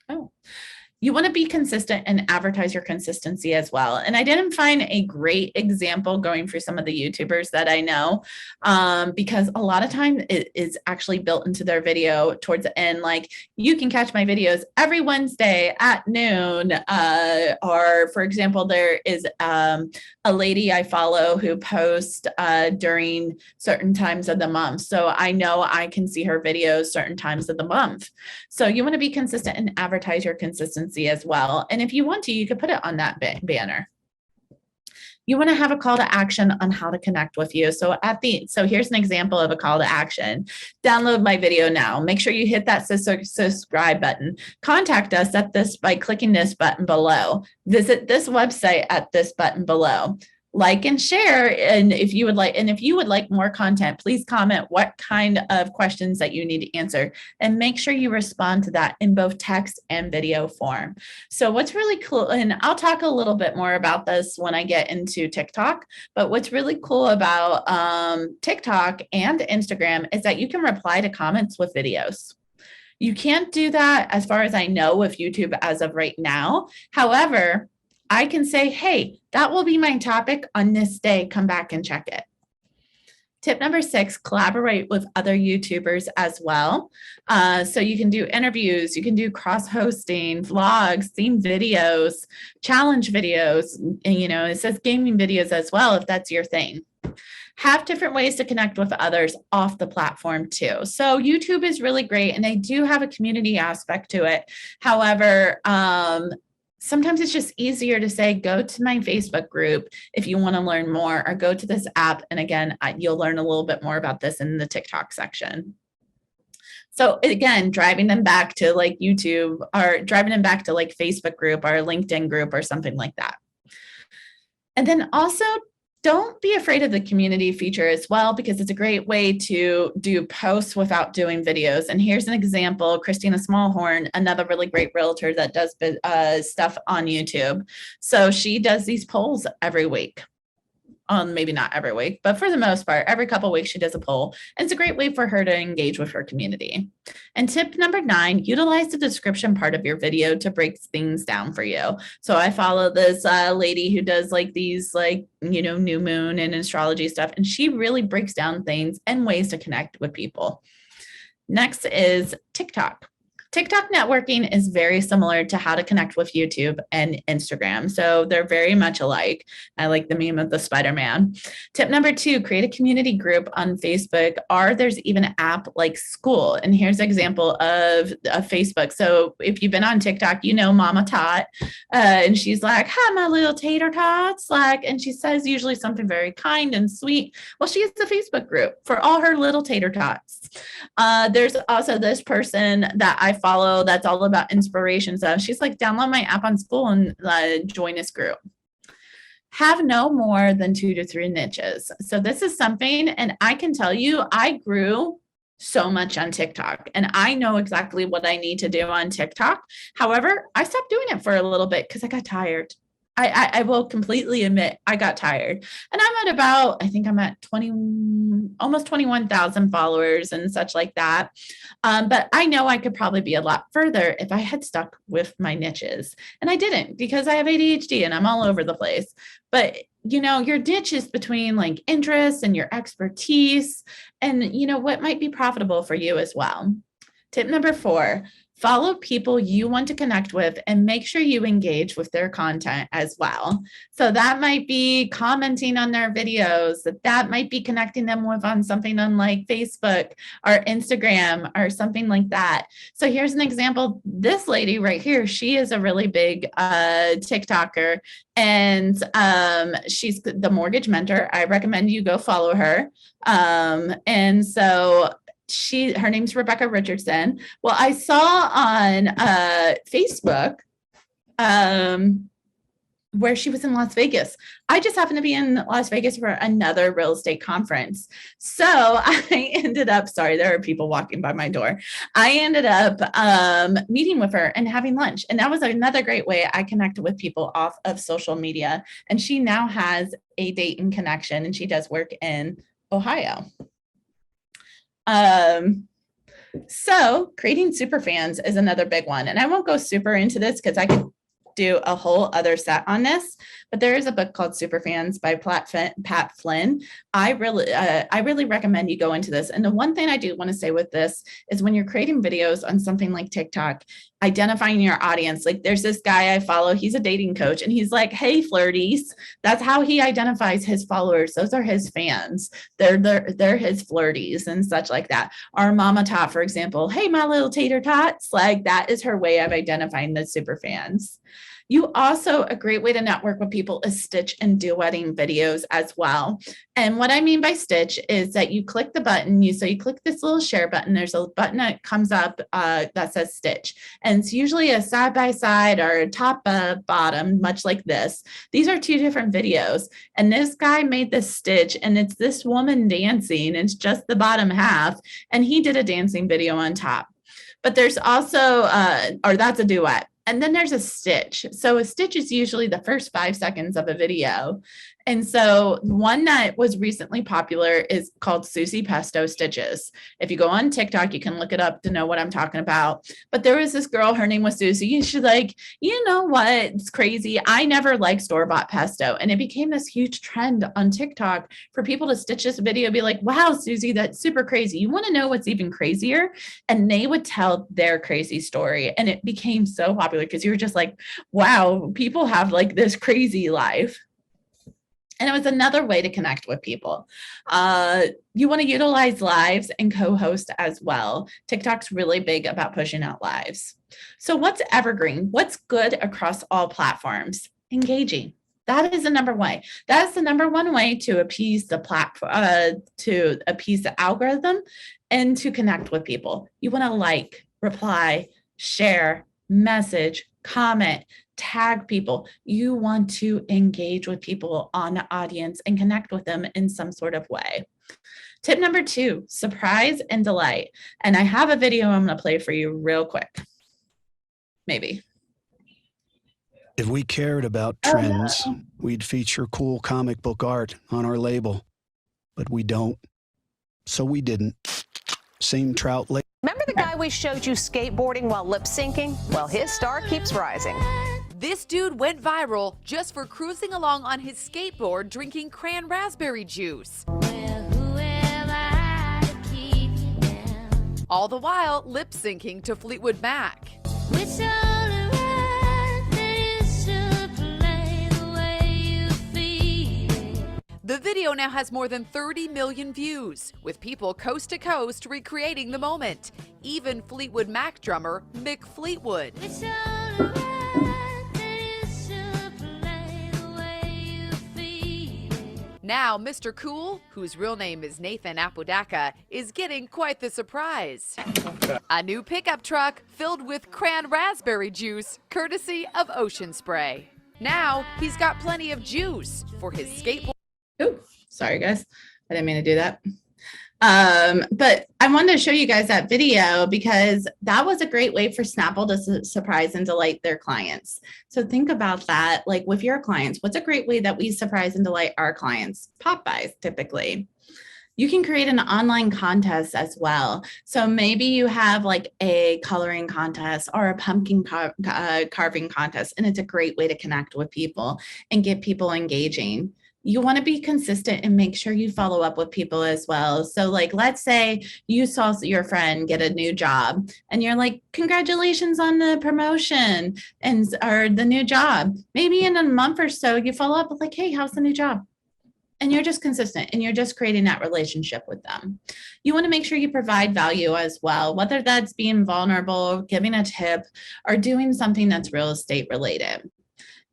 Oh, you want to be consistent and advertise your consistency as well. And I didn't find a great example going through some of the YouTubers that I know, because a lot of time it is actually built into their video towards the end. Like, you can catch my videos every Wednesday at noon. Or for example, there is a lady I follow who posts during certain times of the month. So I know I can see her videos certain times of the month. So you want to be consistent and advertise your consistency as well. And if you want to, you could put it on that banner. You want to have a call to action on how to connect with you. So here's an example of a call to action. Download my video now. Make sure you hit that subscribe button. Contact us by clicking this button below. Visit this website at this button below. Like and share. And if you would like more content, please comment what kind of questions that you need to answer, and make sure you respond to that in both text and video form. So what's really cool, and I'll talk a little bit more about this when I get into TikTok, but what's really cool about TikTok and Instagram is that you can reply to comments with videos. You can't do that, as far as I know, with YouTube as of right now. However, I can say, hey, that will be my topic on this day. Come back and check it. Tip number 6, collaborate with other YouTubers as well. So you can do interviews, you can do cross-hosting, vlogs, theme videos, challenge videos, and it says gaming videos as well, if that's your thing. Have different ways to connect with others off the platform too. So YouTube is really great, and they do have a community aspect to it. However, sometimes it's just easier to say, go to my Facebook group if you want to learn more, or go to this app. And again, you'll learn a little bit more about this in the TikTok section. So again, driving them back to like YouTube, or driving them back to like Facebook group or LinkedIn group or something like that. And then also, don't be afraid of the community feature as well, because it's a great way to do posts without doing videos. And here's an example: Christina Smallhorn, another really great realtor that does stuff on YouTube. So she does these polls every week. Maybe not every week, but for the most part, every couple of weeks she does a poll. And it's a great way for her to engage with her community. And tip number 9, utilize the description part of your video to break things down for you. So I follow this lady who does like these new moon and astrology stuff, and she really breaks down things and ways to connect with people. Next is TikTok. TikTok networking is very similar to how to connect with YouTube and Instagram. So they're very much alike. I like the meme of the Spider-Man. Tip number 2, create a community group on Facebook, or there's even an app like School. And here's an example of Facebook. So if you've been on TikTok, Mama Tot, and she's like, hi, my little tater tots. And she says usually something very kind and sweet. Well, she has a Facebook group for all her little tater tots. There's also this person that I follow that's all about inspiration. So she's like, download my app on School and join this group. Have no more than 2 to 3 niches. So this is something, and I can tell you, I grew so much on TikTok, and I know exactly what I need to do on TikTok. However, I stopped doing it for a little bit because I got tired. I will completely admit I got tired, and I think I'm at almost 21,000 followers and such like that. But I know I could probably be a lot further if I had stuck with my niches, and I didn't, because I have ADHD and I'm all over the place. But your niche is between like interests and your expertise, and what might be profitable for you as well. Tip number 4, follow people you want to connect with and make sure you engage with their content as well. So that might be commenting on their videos, that might be connecting them with on something on like Facebook or Instagram or something like that. So here's an example. This lady right here, she is a really big TikToker, and she's the Mortgage Mentor. I recommend you go follow her. And so her name's Rebecca Richardson. Well, I saw on Facebook where she was in Las Vegas. I just happened to be in Las Vegas for another real estate conference. So I ended up, sorry, there are people walking by my door. I ended up meeting with her and having lunch. And that was another great way I connected with people off of social media. And she now has a Dayton connection, and she does work in Ohio. So creating super fans is another big one. And I won't go super into this because I could do a whole other set on this, but there is a book called Superfans by Pat Flynn. I really recommend you go into this. And the one thing I do want to say with this is when you're creating videos on something like TikTok, identifying your audience. Like there's this guy I follow, he's a dating coach, and he's like, hey, flirties. That's how he identifies his followers. Those are his fans. They're his flirties and such like that. Our Mama Tot, for example, hey, my little tater tots, like that is her way of identifying the super fans. You also, a great way to network with people is stitch and duetting videos as well. And what I mean by stitch is that you click the button, you click this little share button, there's a button that comes up that says stitch. And it's usually a side by side or a top bottom, much like this. These are two different videos. And this guy made this stitch and it's this woman dancing. It's just the bottom half. And he did a dancing video on top. But there's also, or that's a duet. And then there's a stitch. So a stitch is usually the first 5 seconds of a video. And so one that was recently popular is called Susie Pesto Stitches. If you go on TikTok, you can look it up to know what I'm talking about. But there was this girl, her name was Susie, and she's like, you know what? It's crazy. I never liked store-bought pesto. And it became this huge trend on TikTok for people to stitch this video, be like, wow, Susie, that's super crazy. You want to know what's even crazier? And they would tell their crazy story. And it became so popular because you were just like, wow, people have like this crazy life. And it was another way to connect with people. You want to utilize lives and co-host as well. TikTok's really big about pushing out lives. So what's evergreen? What's good across all platforms? Engaging. That is the number one way. That is the number one way to appease the platform, to appease the algorithm and to connect with people. You want to like, reply, share, message, comment, tag people. You want to engage with people on the audience and connect with them in some sort of way. Tip number 2, surprise and delight. And I have a video I'm going to play for you real quick. Maybe. If we cared about trends, we'd feature cool comic book art on our label. But we don't. So we didn't. Same trout lake. Remember the guy we showed you skateboarding while lip syncing? Well, his star keeps rising. This dude went viral just for cruising along on his skateboard drinking cran raspberry juice. All the while lip syncing to Fleetwood Mac. The video now has more than 30 million views, with people coast to coast recreating the moment. Even Fleetwood Mac drummer Mick Fleetwood. Now, Mr. Cool, whose real name is Nathan Apodaca, is getting quite the surprise. A new pickup truck filled with cran raspberry juice, courtesy of Ocean Spray. Now, he's got plenty of juice for his skateboard. Oh, sorry guys. I didn't mean to do that. But I wanted to show you guys that video because that was a great way for Snapple to surprise and delight their clients. So think about that, like with your clients, what's a great way that we surprise and delight our clients? Pop buys, typically. You can create an online contest as well. So maybe you have like a coloring contest or a pumpkin carving contest, and it's a great way to connect with people and get people engaging. You want to be consistent and make sure you follow up with people as well. So like, let's say you saw your friend get a new job and you're like, congratulations on the promotion or the new job. Maybe in a month or so, you follow up with like, hey, how's the new job? And you're just consistent and you're just creating that relationship with them. You want to make sure you provide value as well, whether that's being vulnerable, giving a tip, or doing something that's real estate related.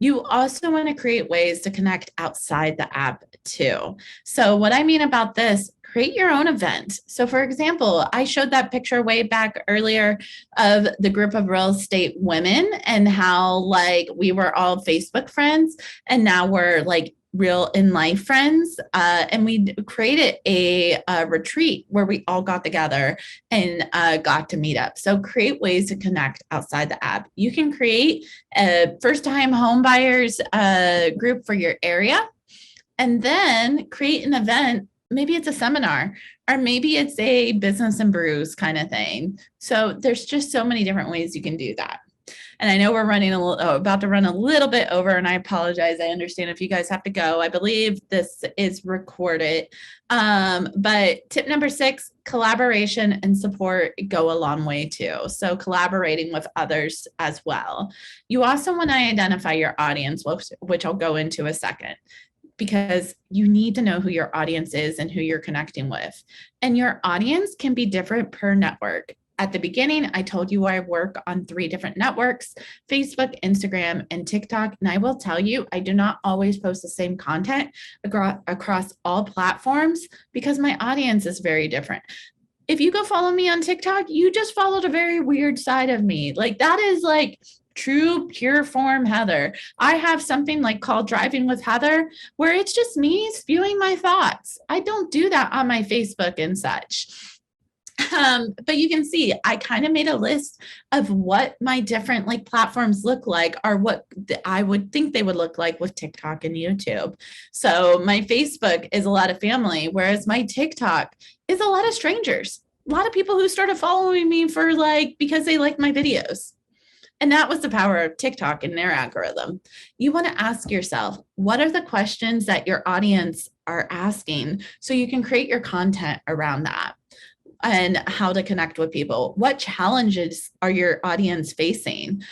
You also want to create ways to connect outside the app too. So what I mean about this, create your own event. So for example, I showed that picture way back earlier of the group of real estate women and how like we were all Facebook friends and now we're like real in life friends. And we created a retreat where we all got together and got to meet up. So create ways to connect outside the app. You can create a first-time home buyers group for your area and then create an event maybe it's a seminar, or maybe it's a business and brews kind of thing. So there's just so many different ways you can do that. And I know we're running about to run a little bit over, and I apologize. I understand if you guys have to go. I believe this is recorded. But tip number 6, collaboration and support go a long way too. So collaborating with others as well. You also want to identify your audience, which I'll go into a second, because you need to know who your audience is and who you're connecting with. And your audience can be different per network. At the beginning, I told you I work on 3 different networks, Facebook, Instagram, and TikTok. And I will tell you, I do not always post the same content across all platforms because my audience is very different. If you go follow me on TikTok, you just followed a very weird side of me. Like that is like true, pure form Heather. I have something like called Driving with Heather, where it's just me spewing my thoughts. I don't do that on my Facebook and such. But you can see, I kind of made a list of what my different like platforms look like, or what I would think they would look like with TikTok and YouTube. So my Facebook is a lot of family, whereas my TikTok is a lot of strangers, a lot of people who started following me for like, because they like my videos. And that was the power of TikTok and their algorithm. You want to ask yourself, what are the questions that your audience are asking so you can create your content around that? And how to connect with people. What challenges are your audience facing?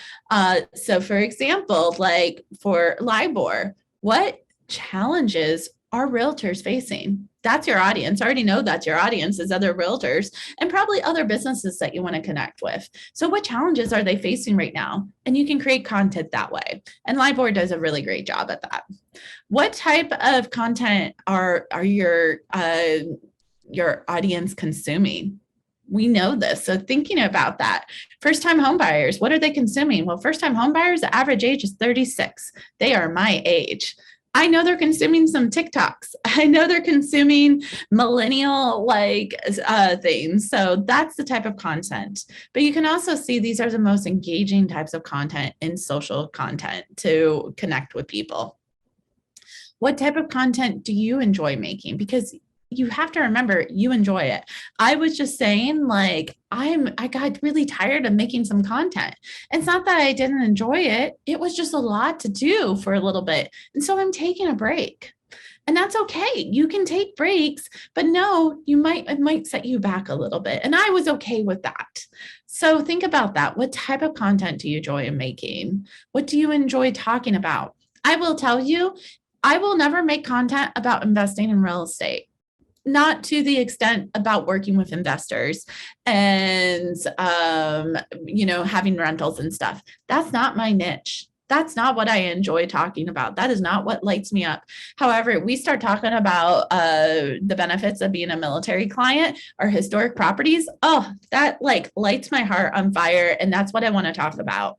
So for example, like for LIBOR, what challenges are realtors facing? That's your audience. I already know that's your audience is other realtors and probably other businesses that you want to connect with. So what challenges are they facing right now? And you can create content that way. And LIBOR does a really great job at that. What type of content are your audience consuming? We know this. So thinking about that, first-time home buyers, what are they consuming? Well, first-time home buyers, the average age is 36. They are my age. I know they're consuming some TikToks. I know they're consuming millennial things. So that's the type of content. But you can also see these are the most engaging types of content in social content to connect with people. What type of content do you enjoy making? Because you have to remember you enjoy it. I was just saying, like, I got really tired of making some content. It's not that I didn't enjoy it. It was just a lot to do for a little bit. And so I'm taking a break. And that's okay. You can take breaks, but no, it might set you back a little bit. And I was okay with that. So think about that. What type of content do you enjoy making? What do you enjoy talking about? I will tell you, I will never make content about investing in real estate. Not to the extent about working with investors and, having rentals and stuff. That's not my niche. That's not what I enjoy talking about. That is not what lights me up. However, we start talking about the benefits of being a military client or historic properties. Oh, that like lights my heart on fire. And that's what I want to talk about.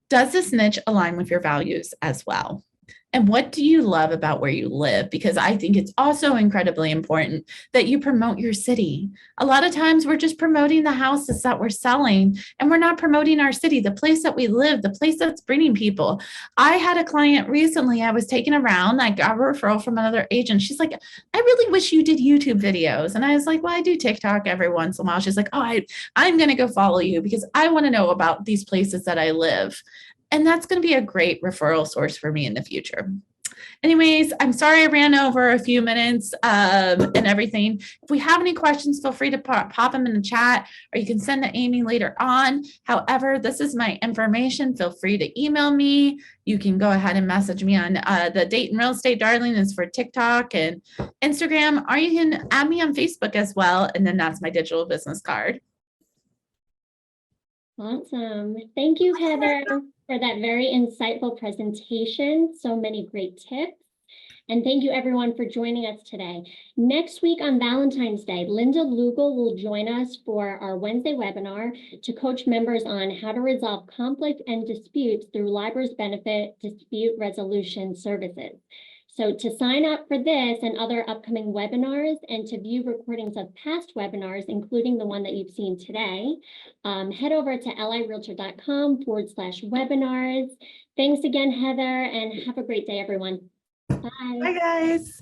Does this niche align with your values as well? And what do you love about where you live? Because I think it's also incredibly important that you promote your city. A lot of times we're just promoting the houses that we're selling and we're not promoting our city, the place that we live, the place that's bringing people. I had a client recently I was taking around. I got a referral from another agent. She's like, I really wish you did YouTube videos. And I was like, well, I do TikTok every once in a while. She's like, oh, I'm going to go follow you because I want to know about these places that I live. And that's going to be a great referral source for me in the future. Anyways, I'm sorry I ran over a few minutes and everything. If we have any questions, feel free to pop them in the chat, or you can send to Amy later on. However, this is my information. Feel free to email me. You can go ahead and message me on the Dayton Real Estate Darling is for TikTok and Instagram, or you can add me on Facebook as well. And then that's my digital business card. Awesome. Thank you, Heather, for that very insightful presentation. So many great tips. And thank you everyone for joining us today. Next week on Valentine's Day, Linda Lugal will join us for our Wednesday webinar to coach members on how to resolve conflict and disputes through LIBOR's benefit dispute resolution services. So to sign up for this and other upcoming webinars and to view recordings of past webinars, including the one that you've seen today, head over to lirealtor.com/webinars. Thanks again, Heather, and have a great day, everyone. Bye. Bye, guys.